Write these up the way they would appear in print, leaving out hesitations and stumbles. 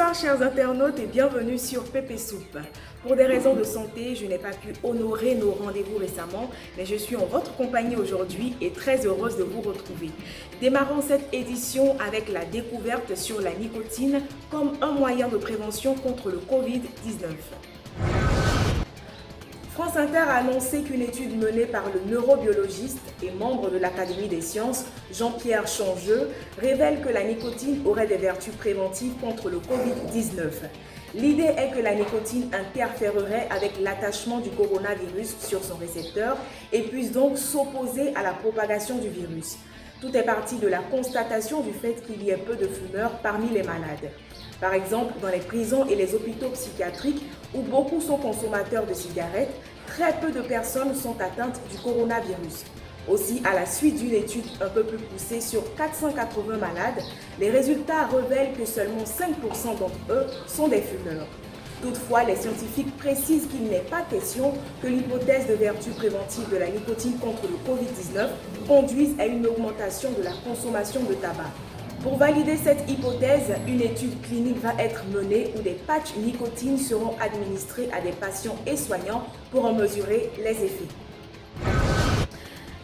Bonsoir chers internautes et bienvenue sur Pépé Soupe. Pour des raisons de santé, je n'ai pas pu honorer nos rendez-vous récemment, mais je suis en votre compagnie aujourd'hui et très heureuse de vous retrouver. Démarrons cette édition avec la découverte sur la nicotine comme un moyen de prévention contre le Covid-19. France Inter a annoncé qu'une étude menée par le neurobiologiste et membre de l'Académie des sciences, Jean-Pierre Changeux, révèle que la nicotine aurait des vertus préventives contre le Covid-19. L'idée est que la nicotine interférerait avec l'attachement du coronavirus sur son récepteur et puisse donc s'opposer à la propagation du virus. Tout est parti de la constatation du fait qu'il y ait peu de fumeurs parmi les malades. Par exemple, dans les prisons et les hôpitaux psychiatriques, où beaucoup sont consommateurs de cigarettes, très peu de personnes sont atteintes du coronavirus. Aussi, à la suite d'une étude un peu plus poussée sur 480 malades, les résultats révèlent que seulement 5% d'entre eux sont des fumeurs. Toutefois, les scientifiques précisent qu'il n'est pas question que l'hypothèse de vertu préventive de la nicotine contre le Covid-19 conduise à une augmentation de la consommation de tabac. Pour valider cette hypothèse, une étude clinique va être menée où des patchs nicotine seront administrés à des patients et soignants pour en mesurer les effets.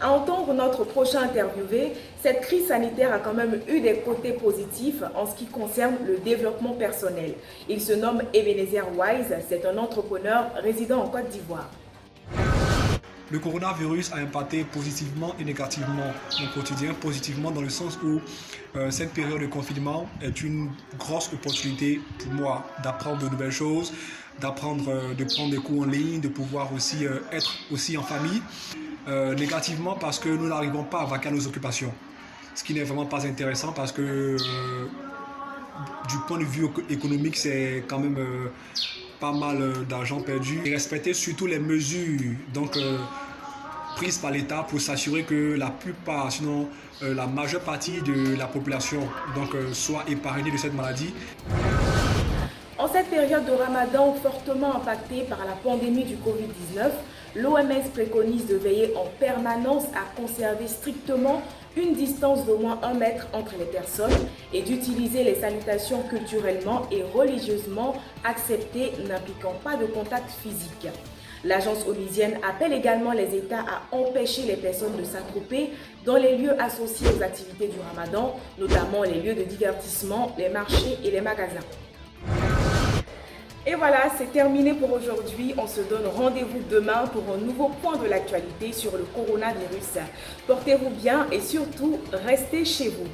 À entendre notre prochain interviewé, cette crise sanitaire a quand même eu des côtés positifs en ce qui concerne le développement personnel. Il se nomme Ebenezer Wise, c'est un entrepreneur résident en Côte d'Ivoire. Le coronavirus a impacté positivement et négativement mon quotidien. Positivement dans le sens où cette période de confinement est une grosse opportunité pour moi d'apprendre de nouvelles choses, de prendre des cours en ligne, de pouvoir aussi être aussi en famille. Négativement parce que nous n'arrivons pas à vaquer à nos occupations. Ce qui n'est vraiment pas intéressant parce que du point de vue économique, c'est quand même pas mal d'argent perdu. Et respecter surtout les mesures prises par l'État pour s'assurer que la plupart, sinon la majeure partie de la population soit épargnée de cette maladie. En cette période de Ramadan fortement impactée par la pandémie du Covid-19, l'OMS préconise de veiller en permanence à conserver strictement une distance d'au moins 1 mètre entre les personnes et d'utiliser les salutations culturellement et religieusement acceptées n'impliquant pas de contact physique. L'agence onusienne appelle également les États à empêcher les personnes de s'attrouper dans les lieux associés aux activités du Ramadan, notamment les lieux de divertissement, les marchés et les magasins. Et voilà, c'est terminé pour aujourd'hui. On se donne rendez-vous demain pour un nouveau point de l'actualité sur le coronavirus. Portez-vous bien et surtout, restez chez vous.